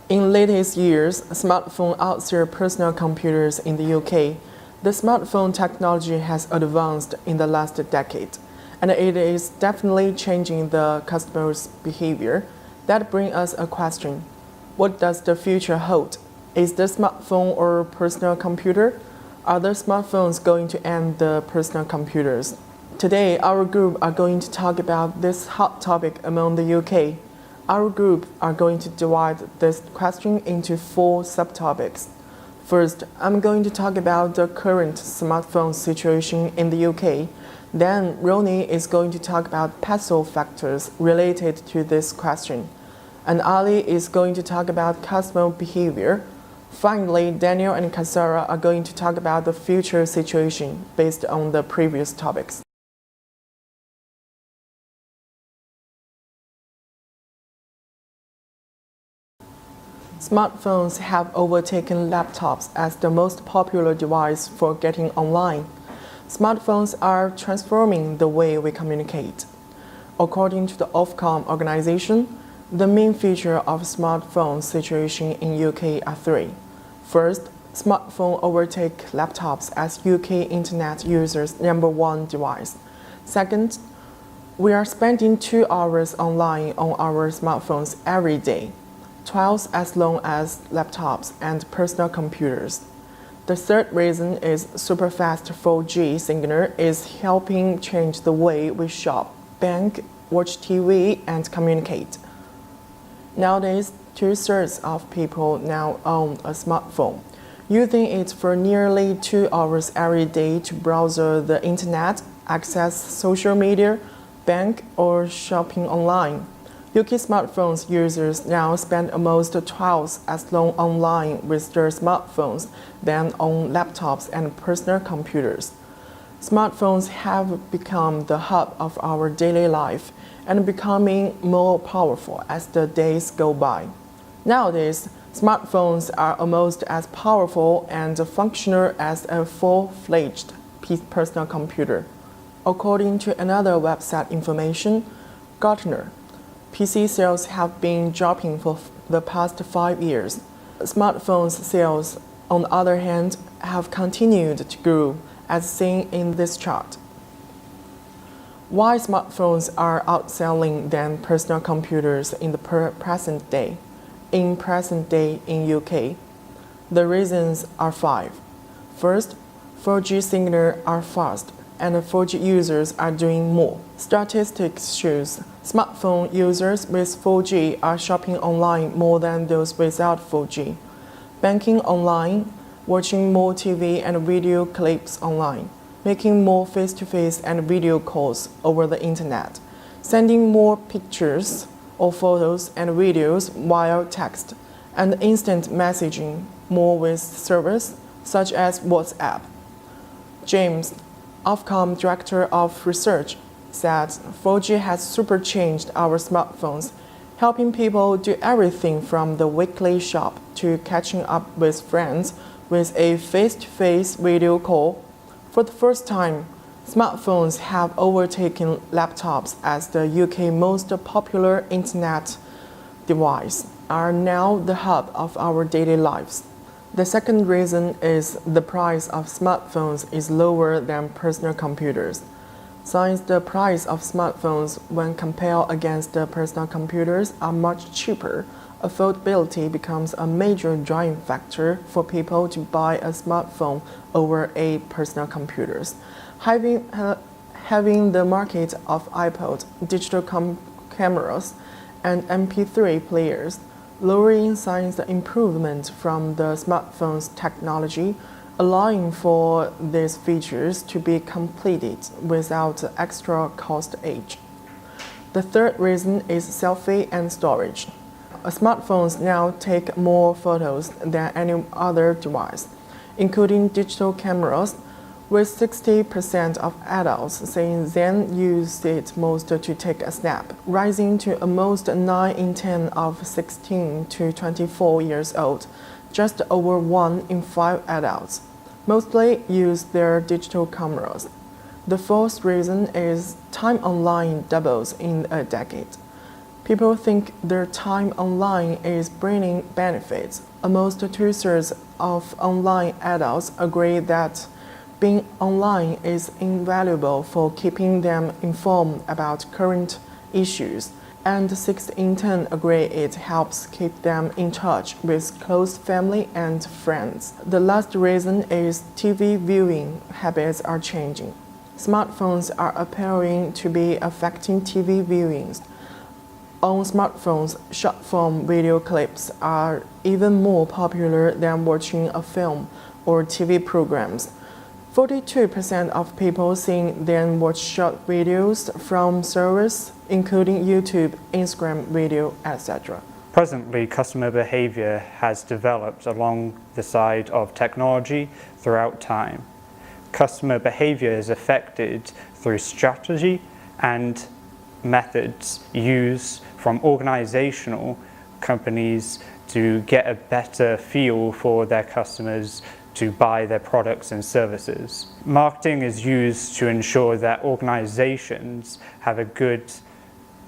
In latest years, smartphones outstrip personal computers in the UK. The smartphone technology has advanced in the last decade, and it is definitely changing the customer's behavior. That brings us a question. What does the future hold? Is the smartphone or personal computer? Are the smartphones going to end the personal computers? Today, our group are going to talk about this hot topic among the UK. Our group are going to divide this question into 4 subtopics. First, I'm going to talk about the current smartphone situation in the UK. Then, Ronnie is going to talk about possible factors related to this question. And Ali is going to talk about customer behavior. Finally, Daniel and Kasara are going to talk about the future situation based on the previous topics. Smartphones have overtaken laptops as the most popular device for getting online. Smartphones are transforming the way we communicate. According to the Ofcom organization, the main feature of smartphone situation in UK are 3. First, smartphone overtake laptops as UK internet users' #1 device. Second, we are spending 2 hours online on our smartphones every day, twice as long as laptops and personal computers. The third reason is super-fast 4G signal is helping change the way we shop, bank, watch TV, and communicate. Nowadays, 2/3 of people now own a smartphone, using it for nearly 2 hours every day to browse the internet, access social media, bank, or shopping online. UK smartphones users now spend almost twice as long online with their smartphones than on laptops and personal computers. Smartphones have become the hub of our daily life and becoming more powerful as the days go by. Nowadays, smartphones are almost as powerful and functional as a full-fledged personal computer. According to another website information, Gartner, PC sales have been dropping for the past 5 years. Smartphones sales, on the other hand, have continued to grow, as seen in this chart. Why smartphones are outselling than personal computers in the present day in UK? The reasons are 5. First, 4G signals are fast, and 4G users are doing more. Statistics shows smartphone users with 4G are shopping online more than those without 4G, banking online, watching more TV and video clips online, making more face-to-face and video calls over the internet, sending more pictures or photos and videos via text, and instant messaging more with services such as WhatsApp. James, Ofcom Director of Research, said 4G has superchanged our smartphones, helping people do everything from the weekly shop to catching up with friends with a face-to-face video call. For the first time, smartphones have overtaken laptops as the UK's most popular internet device, are now the hub of our daily lives. The second reason is the price of smartphones is lower than personal computers. Since the price of smartphones when compared against the personal computers are much cheaper, affordability becomes a major driving factor for people to buy a smartphone over a personal computers. Having the market of iPod, digital cameras, and MP3 players, lowering signs improvement from the smartphone's technology, allowing for these features to be completed without extra cost edge. The third reason is selfie and storage. Smartphones now take more photos than any other device, including digital cameras, with 60% of adults saying they use it most to take a snap, rising to almost 9 in 10 of 16 to 24 years old, just over 1 in 5 adults, mostly use their digital cameras. The fourth reason is time online doubles in a decade. People think their time online is bringing benefits. Almost two-thirds of online adults agree that being online is invaluable for keeping them informed about current issues, and 6 in 10 agree it helps keep them in touch with close family and friends. The last reason is TV viewing habits are changing. Smartphones are appearing to be affecting TV viewings. On smartphones, short-form video clips are even more popular than watching a film or TV programs. 42% of people think then watch short videos from services including YouTube, Instagram video, etc. Presently, customer behavior has developed along the side of technology throughout time. Customer behavior is affected through strategy and methods used from organizational companies to get a better feel for their customers to buy their products and services. Marketing is used to ensure that organizations have a good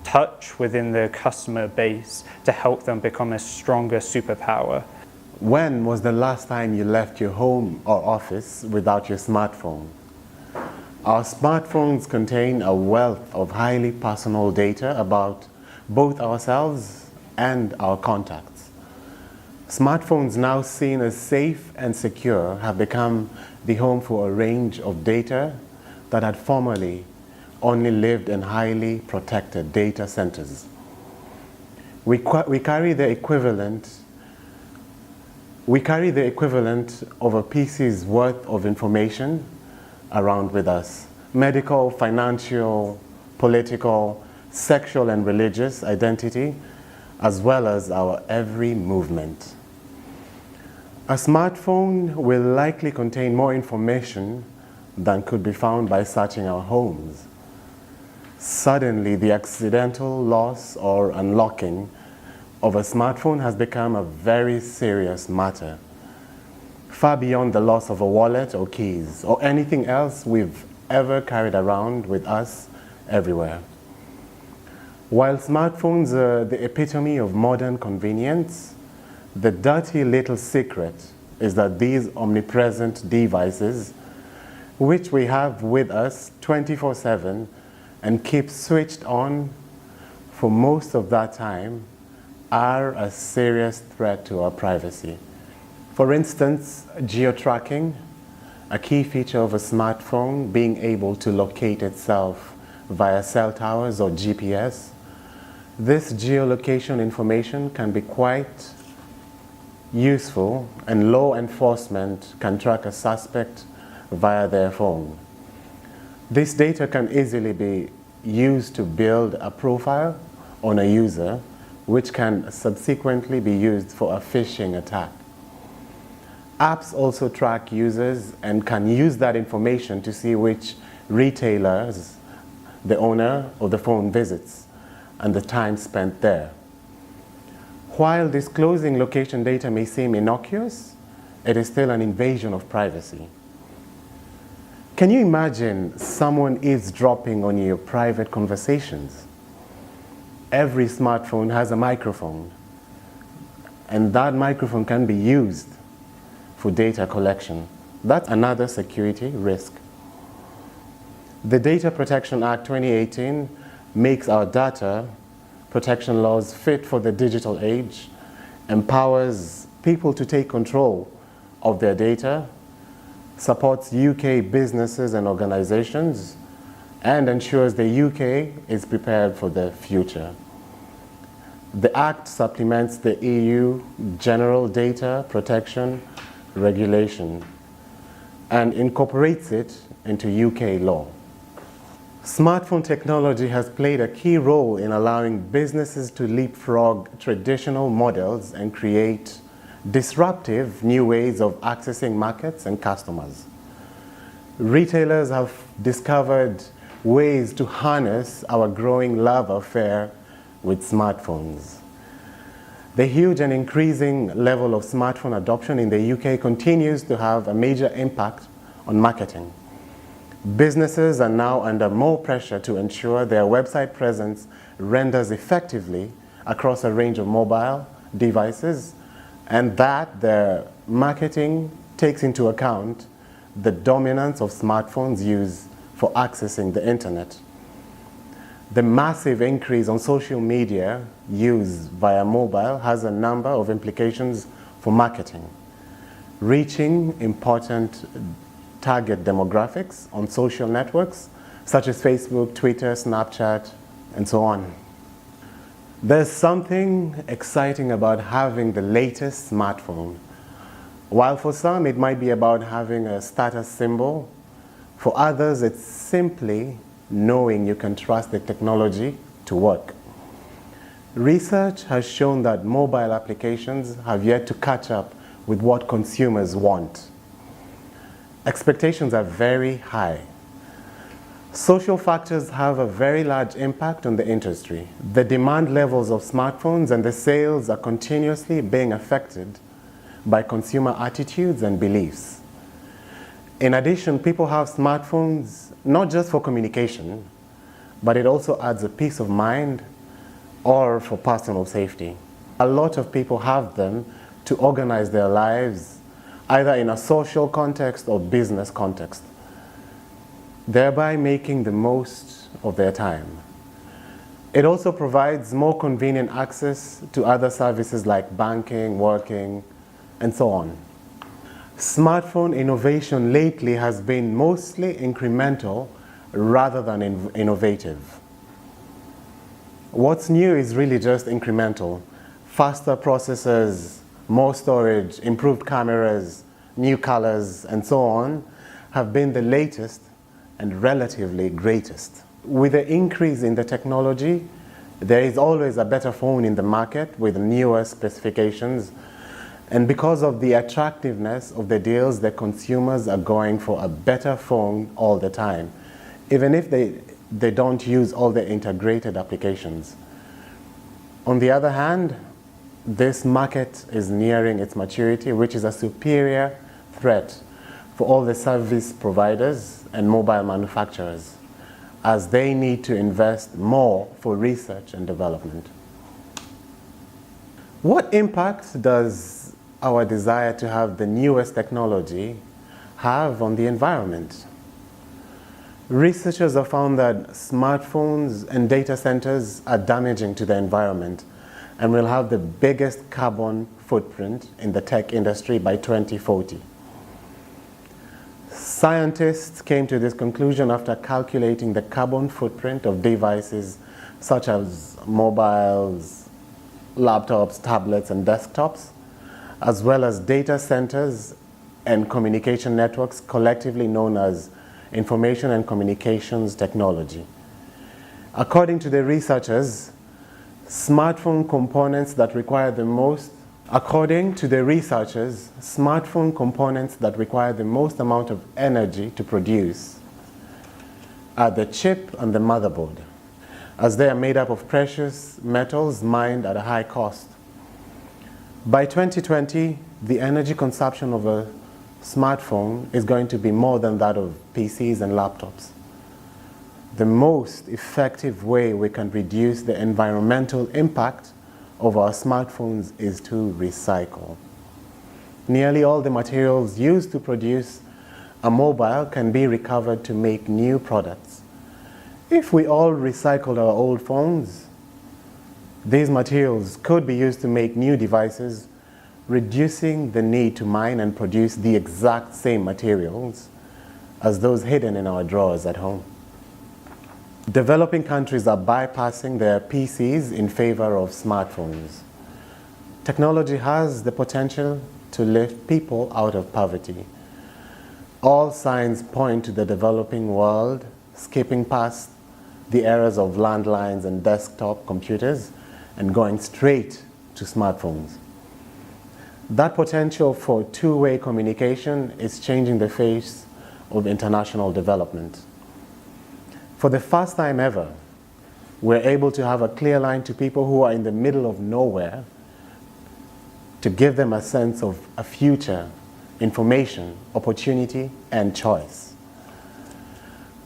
touch within their customer base to help them become a stronger superpower. When was the last time you left your home or office without your smartphone? Our smartphones contain a wealth of highly personal data about both ourselves and our contacts. Smartphones, now seen as safe and secure, have become the home for a range of data that had formerly only lived in highly protected data centers. We carry the equivalent of a PC's worth of information around with us. Medical, financial, political, sexual and religious identity, as well as our every movement. A smartphone will likely contain more information than could be found by searching our homes. Suddenly, the accidental loss or unlocking of a smartphone has become a very serious matter, far beyond the loss of a wallet or keys or anything else we've ever carried around with us everywhere. While smartphones are the epitome of modern convenience, the dirty little secret is that these omnipresent devices, which we have with us 24/7 and keep switched on for most of that time, are a serious threat to our privacy. For instance, geo-tracking, a key feature of a smartphone being able to locate itself via cell towers or GPS. This geolocation information can be quite useful, and law enforcement can track a suspect via their phone. This data can easily be used to build a profile on a user, which can subsequently be used for a phishing attack. Apps also track users and can use that information to see which retailers the owner of the phone visits and the time spent there. While disclosing location data may seem innocuous, it is still an invasion of privacy. Can you imagine someone eavesdropping on your private conversations? Every smartphone has a microphone, and that microphone can be used for data collection. That's another security risk. The Data Protection Act 2018 makes our data protection laws fit for the digital age, empowers people to take control of their data, supports UK businesses and organizations, and ensures the UK is prepared for the future. The Act supplements the EU General Data Protection Regulation and incorporates it into UK law. Smartphone technology has played a key role in allowing businesses to leapfrog traditional models and create disruptive new ways of accessing markets and customers. Retailers have discovered ways to harness our growing love affair with smartphones. The huge and increasing level of smartphone adoption in the UK continues to have a major impact on marketing. Businesses are now under more pressure to ensure their website presence renders effectively across a range of mobile devices, and that their marketing takes into account the dominance of smartphones used for accessing the internet. The massive increase on social media use via mobile has a number of implications for marketing. Reaching important target demographics on social networks such as Facebook, Twitter, Snapchat, and so on. There's something exciting about having the latest smartphone. While for some it might be about having a status symbol, for others it's simply knowing you can trust the technology to work. Research has shown that mobile applications have yet to catch up with what consumers want. Expectations are very high. Social factors have a very large impact on the industry. The demand levels of smartphones and the sales are continuously being affected by consumer attitudes and beliefs. In addition, people have smartphones not just for communication, but it also adds a peace of mind or for personal safety. A lot of people have them to organize their lives, either in a social context or business context, thereby making the most of their time. It also provides more convenient access to other services like banking, working, and so on. Smartphone innovation lately has been mostly incremental rather than innovative. What's new is really just incremental. Faster processors, more storage, improved cameras, new colors, and so on have been the latest and relatively greatest. With the increase in the technology, there is always a better phone in the market with newer specifications, and because of the attractiveness of the deals, the consumers are going for a better phone all the time, even if they don't use all the integrated applications. On the other hand, this market is nearing its maturity, which is a superior threat for all the service providers and mobile manufacturers, as they need to invest more for research and development. What impact does our desire to have the newest technology have on the environment? Researchers have found that smartphones and data centers are damaging to the environment and will have the biggest carbon footprint in the tech industry by 2040. Scientists came to this conclusion after calculating the carbon footprint of devices such as mobiles, laptops, tablets, and desktops, as well as data centers and communication networks, collectively known as information and communications technology. According to the researchers, smartphone components that require the most amount of energy to produce are the chip and the motherboard, as they are made up of precious metals mined at a high cost. By 2020, the energy consumption of a smartphone is going to be more than that of PCs and laptops. The most effective way we can reduce the environmental impact of our smartphones is to recycle. Nearly all the materials used to produce a mobile can be recovered to make new products. If we all recycled our old phones, these materials could be used to make new devices, reducing the need to mine and produce the exact same materials as those hidden in our drawers at home. Developing countries are bypassing their PCs in favor of smartphones. Technology has the potential to lift people out of poverty. All signs point to the developing world skipping past the eras of landlines and desktop computers and going straight to smartphones. That potential for two-way communication is changing the face of international development. For the first time ever, we're able to have a clear line to people who are in the middle of nowhere to give them a sense of a future, information, opportunity, and choice.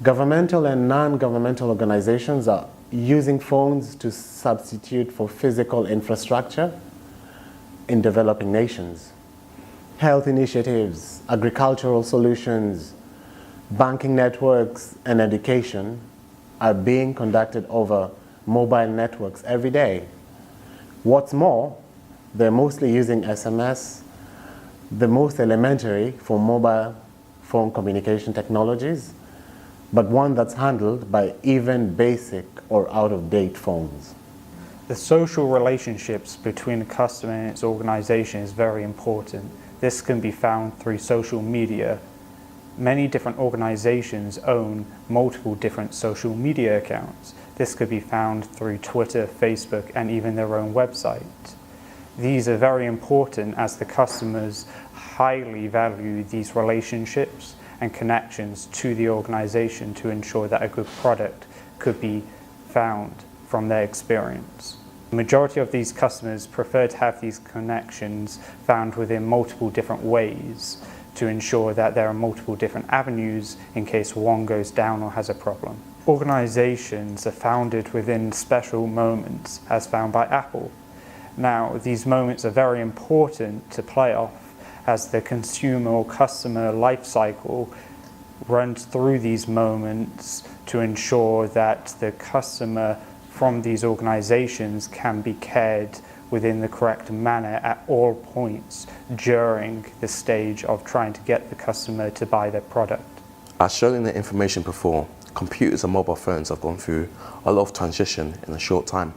Governmental and non-governmental organizations are using phones to substitute for physical infrastructure in developing nations. Health initiatives, agricultural solutions, banking networks, and education are being conducted over mobile networks every day. What's more, they're mostly using SMS, the most elementary for mobile phone communication technologies, but one that's handled by even basic or out-of-date phones. The social relationships between a customer and its organization is very important. This can be found through social media. Many different organizations own multiple different social media accounts. This could be found through Twitter, Facebook, and even their own website. These are very important as the customers highly value these relationships and connections to the organization to ensure that a good product could be found from their experience. The majority of these customers prefer to have these connections found within multiple different ways to ensure that there are multiple different avenues in case one goes down or has a problem. Organizations are founded within special moments, as found by Apple. Now, these moments are very important to play off as the consumer or customer life cycle runs through these moments to ensure that the customer from these organizations can be cared within the correct manner at all points during the stage of trying to get the customer to buy their product. As shown in the information before, computers and mobile phones have gone through a lot of transition in a short time.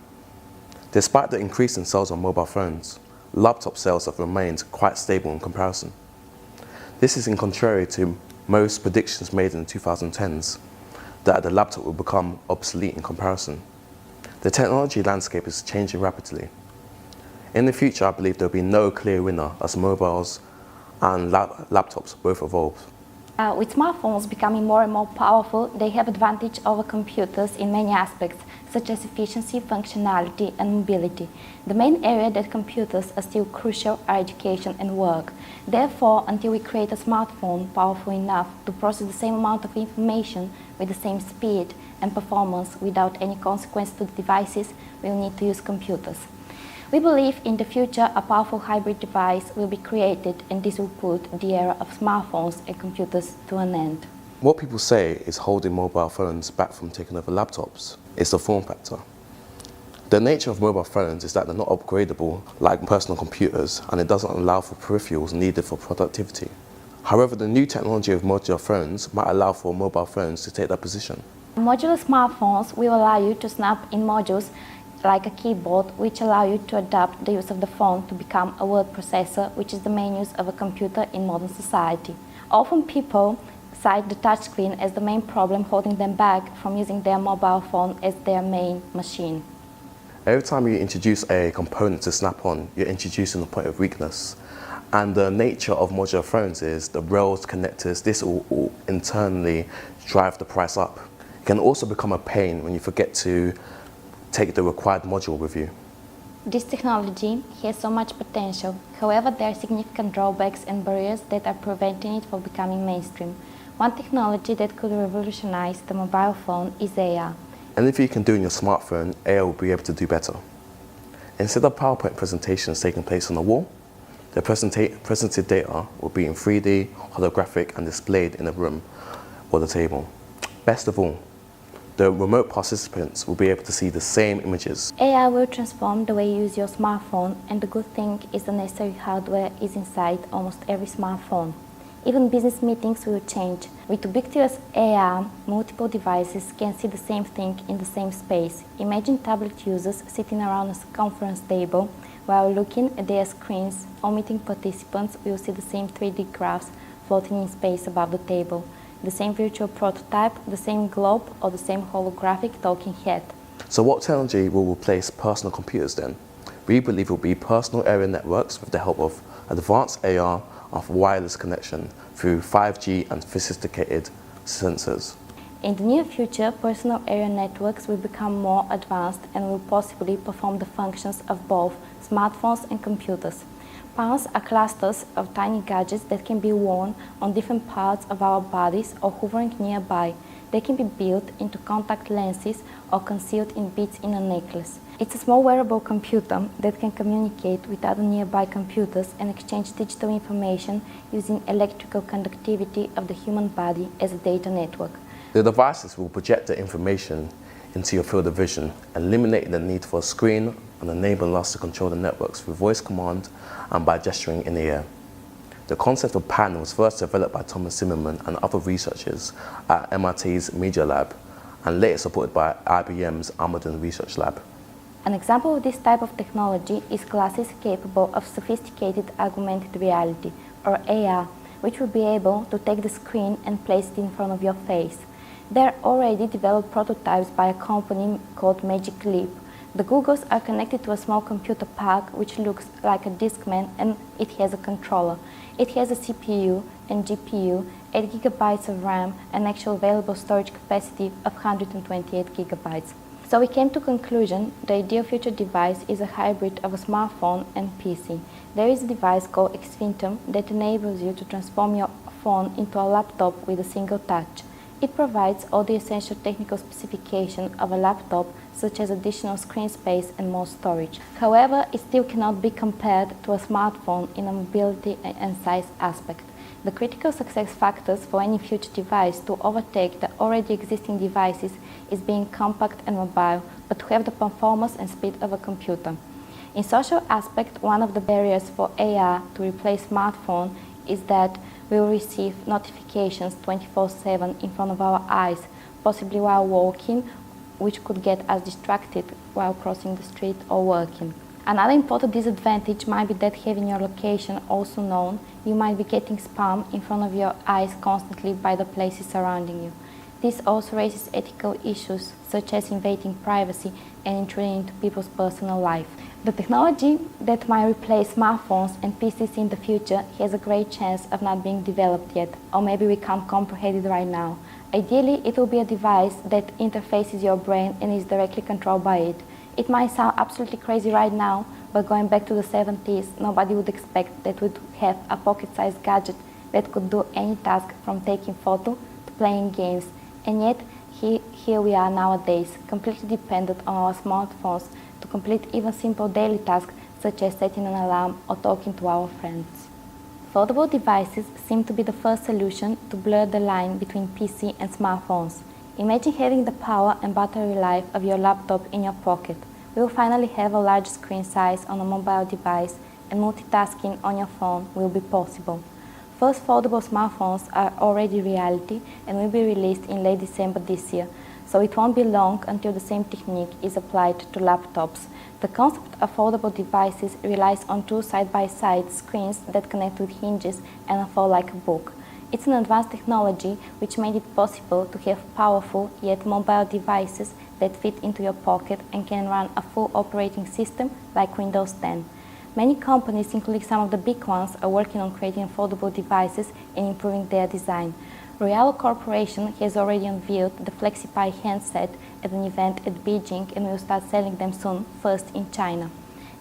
Despite the increase in sales of mobile phones, laptop sales have remained quite stable in comparison. This is in contrary to most predictions made in the 2010s that the laptop will become obsolete in comparison. The technology landscape is changing rapidly. In the future, I believe there will be no clear winner as mobiles and laptops both evolve. With smartphones becoming more and more powerful, they have advantage over computers in many aspects, such as efficiency, functionality, and mobility. The main area that computers are still crucial are education and work. Therefore, until we create a smartphone powerful enough to process the same amount of information with the same speed and performance without any consequence to the devices, we'll need to use computers. We believe in the future a powerful hybrid device will be created, and this will put the era of smartphones and computers to an end. What people say is holding mobile phones back from taking over laptops is the form factor. The nature of mobile phones is that they're not upgradable like personal computers, and it doesn't allow for peripherals needed for productivity. However, the new technology of modular phones might allow for mobile phones to take that position. Modular smartphones will allow you to snap in modules like a keyboard, which allow you to adapt the use of the phone to become a word processor, which is the main use of a computer in modern society. Often people cite the touchscreen as the main problem holding them back from using their mobile phone as their main machine. Every time you introduce a component to snap on, you're introducing a point of weakness. And the nature of modular phones is the rails, connectors, this will internally drive the price up. It can also become a pain when you forget to take the required module with you. This technology has so much potential. However, there are significant drawbacks and barriers that are preventing it from becoming mainstream. One technology that could revolutionize the mobile phone is AR. Anything you can do in your smartphone, AR will be able to do better. Instead of PowerPoint presentations taking place on the wall, the presented data will be in 3D, holographic, and displayed in a room or the table. Best of all, the remote participants will be able to see the same images. AR will transform the way you use your smartphone, and the good thing is the necessary hardware is inside almost every smartphone. Even business meetings will change. With ubiquitous AR, multiple devices can see the same thing in the same space. Imagine tablet users sitting around a conference table while looking at their screens. All meeting participants will see the same 3D graphs floating in space above the table, the same virtual prototype, the same globe, or the same holographic talking head. So what technology will replace personal computers then? We believe it will be personal area networks with the help of advanced AR and wireless connection through 5G and sophisticated sensors. In the near future, personal area networks will become more advanced and will possibly perform the functions of both smartphones and computers. Palms are clusters of tiny gadgets that can be worn on different parts of our bodies or hovering nearby. They can be built into contact lenses or concealed in bits in a necklace. It's a small wearable computer that can communicate with other nearby computers and exchange digital information using electrical conductivity of the human body as a data network. The devices will project the information into your field of vision, eliminating the need for a screen and enabling us to control the networks through voice command and by gesturing in the air. The concept of PAN was first developed by Thomas Zimmerman and other researchers at MIT's Media Lab and later supported by IBM's Almaden Research Lab. An example of this type of technology is glasses capable of sophisticated augmented reality, or AR, which will be able to take the screen and place it in front of your face. There are already developed prototypes by a company called Magic Leap. The goggles are connected to a small computer pack which looks like a Discman, and it has a controller. It has a CPU and GPU, 8 GB of RAM, and actual available storage capacity of 128 GB. So we came to conclusion the ideal future device is a hybrid of a smartphone and PC. There is a device called Xfintum that enables you to transform your phone into a laptop with a single touch. It provides all the essential technical specifications of a laptop, such as additional screen space and more storage. However, it still cannot be compared to a smartphone in a mobility and size aspect. The critical success factors for any future device to overtake the already existing devices is being compact and mobile, but to have the performance and speed of a computer. In social aspect, one of the barriers for AR to replace smartphone is that we will receive notifications 24/7 in front of our eyes, possibly while walking, which could get us distracted while crossing the street or working. Another important disadvantage might be that having your location also known, you might be getting spam in front of your eyes constantly by the places surrounding you. This also raises ethical issues such as invading privacy and intruding into people's personal life. The technology that might replace smartphones and PCs in the future has a great chance of not being developed yet, or maybe we can't comprehend it right now. Ideally, it will be a device that interfaces your brain and is directly controlled by it. It might sound absolutely crazy right now, but going back to the 70s, nobody would expect that we'd have a pocket-sized gadget that could do any task from taking photos to playing games. And yet, here we are nowadays, completely dependent on our smartphones to complete even simple daily tasks such as setting an alarm or talking to our friends. Foldable devices seem to be the first solution to blur the line between PC and smartphones. Imagine having the power and battery life of your laptop in your pocket. We will finally have a large screen size on a mobile device, and multitasking on your phone will be possible. First foldable smartphones are already reality and will be released in late December this year, so it won't be long until the same technique is applied to laptops. The concept of foldable devices relies on two side-by-side screens that connect with hinges and unfold like a book. It's an advanced technology which made it possible to have powerful yet mobile devices that fit into your pocket and can run a full operating system like Windows 10. Many companies, including some of the big ones, are working on creating foldable devices and improving their design. Royale Corporation has already unveiled the FlexiPi handset at an event at Beijing and will start selling them soon, first in China.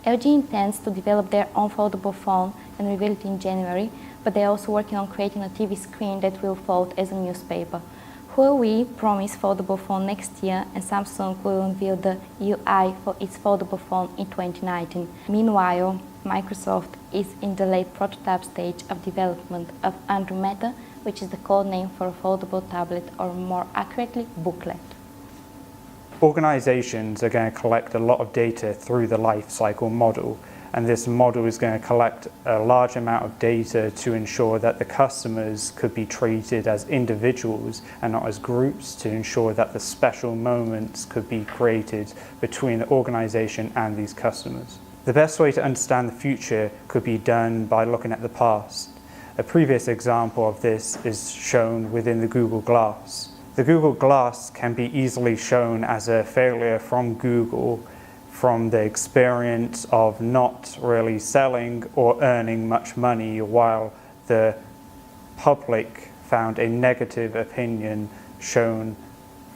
LG intends to develop their own foldable phone and reveal it in January, but they are also working on creating a TV screen that will fold as a newspaper. Huawei promised foldable phone next year, and Samsung will unveil the UI for its foldable phone in 2019. Meanwhile, Microsoft is in the late prototype stage of development of Andromeda, which is the code name for a foldable tablet, or more accurately, booklet. Organizations are going to collect a lot of data through the life cycle model, and this model is going to collect a large amount of data to ensure that the customers could be treated as individuals and not as groups, to ensure that the special moments could be created between the organization and these customers. The best way to understand the future could be done by looking at the past. A previous example of this is shown within the Google Glass. The Google Glass can be easily shown as a failure from Google, from the experience of not really selling or earning much money, while the public found a negative opinion shown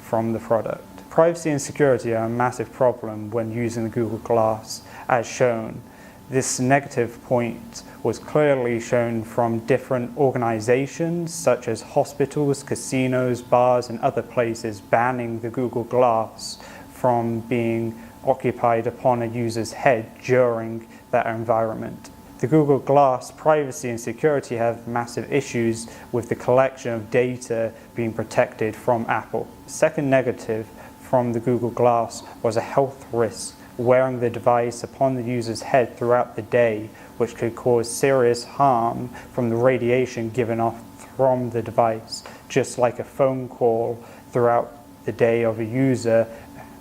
from the product. Privacy and security are a massive problem when using the Google Glass, as shown. This negative point was clearly shown from different organizations such as hospitals, casinos, bars, and other places banning the Google Glass from being occupied upon a user's head during that environment. The Google Glass privacy and security have massive issues with the collection of data being protected from Apple. The second negative from the Google Glass was a health risk wearing the device upon the user's head throughout the day, which could cause serious harm from the radiation given off from the device, just like a phone call throughout the day of a user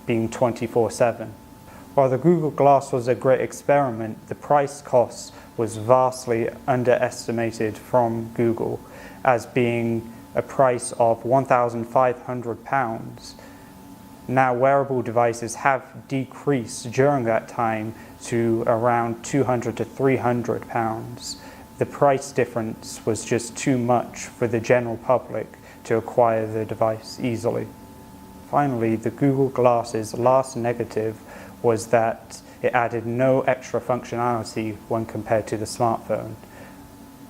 being 24/7. While the Google Glass was a great experiment, the price cost was vastly underestimated from Google as being a price of £1,500. Now wearable devices have decreased during that time to around £200 to £300. The price difference was just too much for the general public to acquire the device easily. Finally, the Google Glass's last negative was that it added no extra functionality when compared to the smartphone,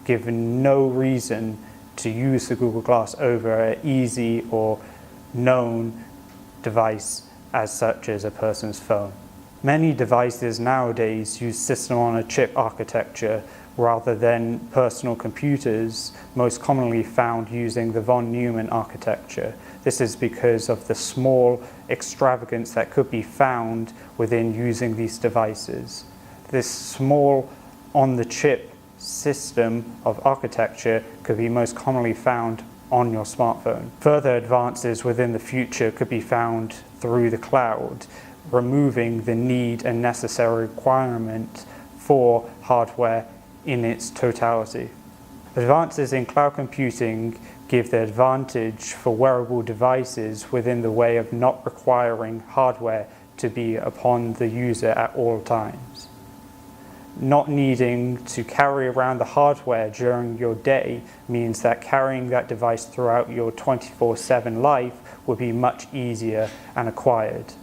given no reason to use the Google Glass over an easy or known device as such as a person's phone. Many devices nowadays use system-on-a-chip architecture rather than personal computers, most commonly found using the von Neumann architecture. This is because of the small extravagance that could be found within using these devices. This small on-the-chip system of architecture could be most commonly found on your smartphone. Further advances within the future could be found through the cloud, removing the need and necessary requirement for hardware in its totality. Advances in cloud computing give the advantage for wearable devices within the way of not requiring hardware to be upon the user at all times. Not needing to carry around the hardware during your day means that carrying that device throughout your 24/7 life would be much easier and acquired.